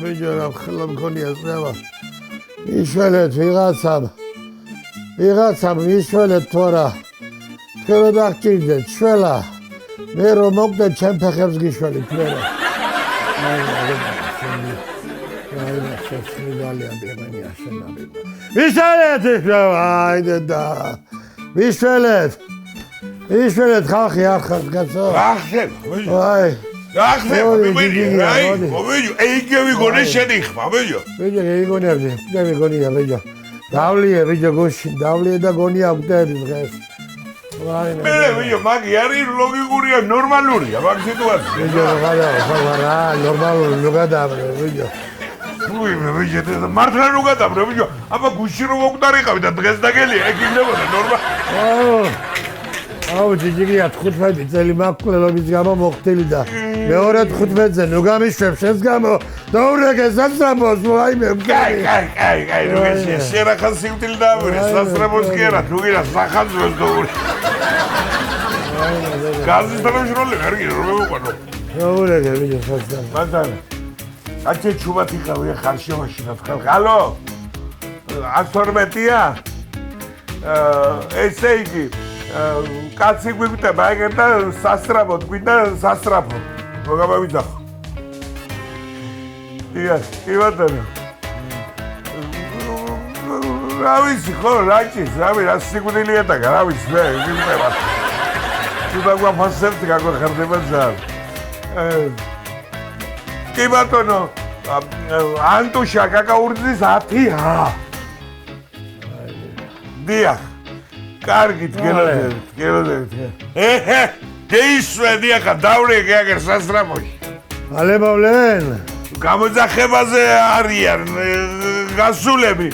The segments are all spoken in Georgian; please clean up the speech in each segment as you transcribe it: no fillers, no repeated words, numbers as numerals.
ბიჭო რა ხელა მქონია წევა იშველეთ ვიღაცამ იშველეთ თორა თქვენ რო დაგჭირდეთ შველა მე რომ მოგდეთ ჩემ ფეხებს გიშველით მე რა ვიშველეთ ვიშველეთ ხალხი არ ხარ კაცო ახსენ აი ახსენ მოვიჯო ეგევი გონე შენი ხმა ბიჭო ბიჭო ეგონები მე გონია ბიჭო დავლია ბიჭო გოში დავლია და გონია გვდები დღეს მე ბიჭო მაგი არის ლოგიკურია ნორმალურია მაგ სიტუაცია ბიჭო რა ნორმალური ლოგადაბრე ბიჭო უი მე ბიჭო მართლა ლოგადაბრე ბიჭო აბა გუში რომ მოკდარიყავი და დღეს დაგელია ეგ იქნებოდა ნორმალი აუ ჯიჯიგია 15 წელი მაქვს გამო მოხდილი და მეორე 15-ზე ნუ გამიშვებ შენს გამო და ურეგე სასწრაფოს ვაიმე კაი ნუ შენ ახალ სიმტილი დააბურე სასწრაფოს კი არა ნუ გირა სახანძროს დაური გაზის თანამშრომელი ვერ გირო რომ მეუყვანო ურეგე ვიჯო სასწრაფო ბატონო აჩე ჩუბათი ყავია ხარშევაში ნახალ ალო 112-ია ესე იგი კაცი გვიგვიტება ეგერ და სასწრაფოდ გვინდა სასწრაფო მოგაბავიძახო კი ბატონო რა ვიცი ხო რაჭის რა სიკვდილია და რა ვიცი მე გვიყვება თუ დაგვაფასებთ გაგვეხარდება ძალიან კი ბატონო ანტუშა კაკაურძის 10-ა დიახ კარგით გელოდებით გეისვედი ახლა დავრეგე აგერ სასწრაფოში ალებავლენ გამოძახებაზე არიან გასულები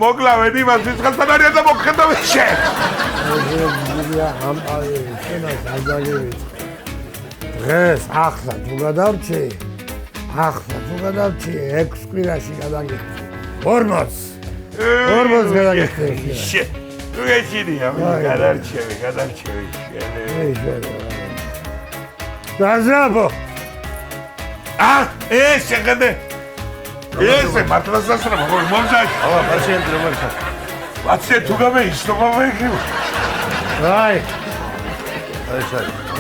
მოკლავენ იმას ვიწყალთან არიან და მოგხედავენ შენ დღეს ახლა თუ გადავრჩი 6 კვირაში გადაგიხდი 40 გადაგიხდი Tu ești gadarcevi. Razrabo. Ese gade. Ese matras asrama, momzaş. Ava, paciente romansa. Vatse tu game istoma ki. Ay.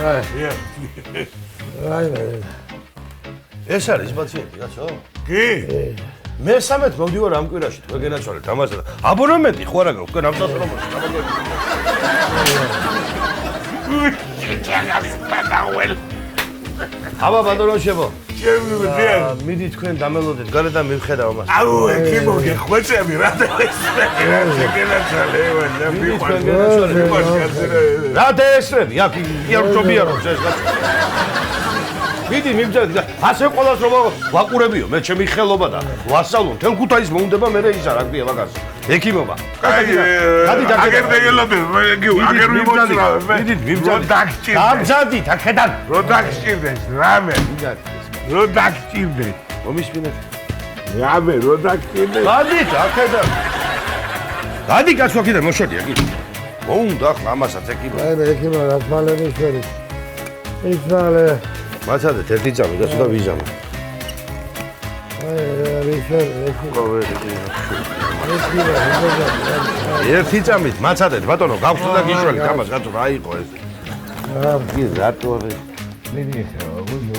Ay. ეს არის პაციენტი, კაცო? კი. მე 13 მოვდივარ ამ კვირაში, თქვენ გენაცვალეთ ამაზე და აბონემენტი ხო არა გაქვს, თქვენ ამ სასწრაფოში გამოგეთ. აბა ბატონოშებო. შემიძლია. მიდი თქვენ დამელოდეთ გარედან მივხედავ მას. აუ, ეკი მოგეხვეწები რა და ეს. გენაცვალე, რა დაესწრები, აქ იარჯობია რომ ეს კაცო. მიდი მივძებდი და ასე ყოველას რომ ვაყურებიო მე ჩემი ხელობა და ვასწავლო თან ქუთაისს მოუნდება მე ისა რა ქვია მაგას ექიმობა გადი აგერ დეგელობ აგერ ვიმოწრავ მიდი მივძებდი დამძადით აქედან რო დაგჭირდეს რამე რო დაგჭირდეს მომისმინეთ რამე რო დაგჭირდეს გადით აქედან გადი კაცო აქედან მოშოდია კი მოუნდა ახლა ამასაც ექიმობა აი მე ექიმობა რა თვალე მისვერი ისვალე მაცადეთ ერთი წამი და სულ ვიზამი. ერთი წამით მაცადეთ ბატონო გავხსნა და გიშველი გამას კაცო რა იყო ეს? კი რატო არის? მიდი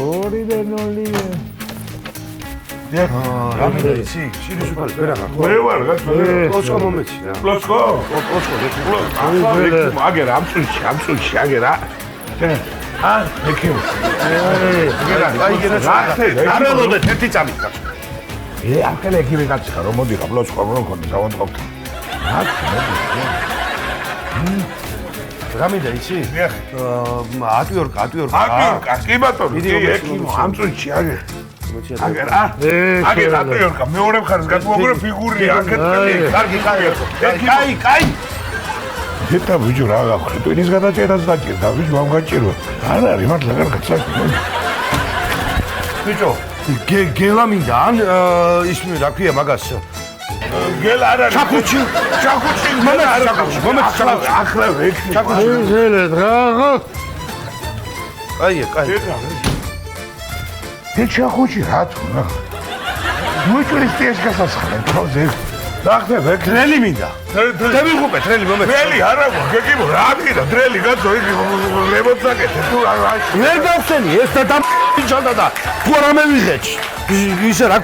ორი და ნოლი. რა მიდეცი? შირის უფალი ვერა ხარ. მე ვარ კაცო. პლოსკო მომეცი რა. პლოსკო? აგერ ამ წუთში აგერ რა. ეკიმ. აი გამელოდეთ ერთი წამით კაცო. აქ ეკიმი კაცი ხარ რომ მოდიხარ პლოსკო რომ მქონდა დავანტყობთ. რა მინდა იცი? ატვიორკა. კი ბატონო. ეკიმ ამ წუთში აგერ. აგერ ატვიორკა მეორე მხარეს გადმოაგვირე ფიგურია აქეთ კარგი. კაი. ეტა ბიჭო რა გახრე ტვინის გადაჭერას დაჭირდა ბიჭო ამ გაჭირო არ არის მართლა კარგად საქმე ბიჭო გელა მინდა ან ის რა ქვია მაგას გელა არ არის ჩაკუჩი მომეც ახლა ვეკ ელეთ რა აი ე ჩაკუჩი რა თუ მუჭურის ტიეს გასასხლე თოზე დახტები დრელი მინდა დები ხუპე დრელი მომეც დრელი არა გეკიბო რა მიგდა დრელი გაწო იგი რემონტს აკეთე თუ არა ვერ გავხსენი ეს და ჩანდა და თუ არ ამევიღეჭ ისე რა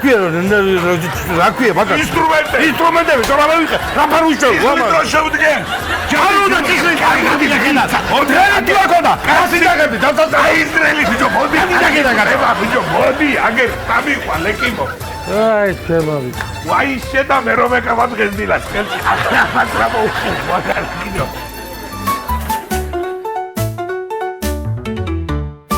ქვია მაგას ინსტრუმენტები თუ არ ამევიღე რა ფარუშო რა შევდგე ჯარო და ტიხი გადაგედა ოდრელი დიაკოდა კაცი დაგები აი დრელი ბიჭო მოდი დაგედა ება ბიჭო მოდი აგერ დამიყვა ლეკიბო აი შემავი ვაი შედა მე რომ ეკავად ღენდილას ხელში ახლა რა მოუხო მაგარ კიდო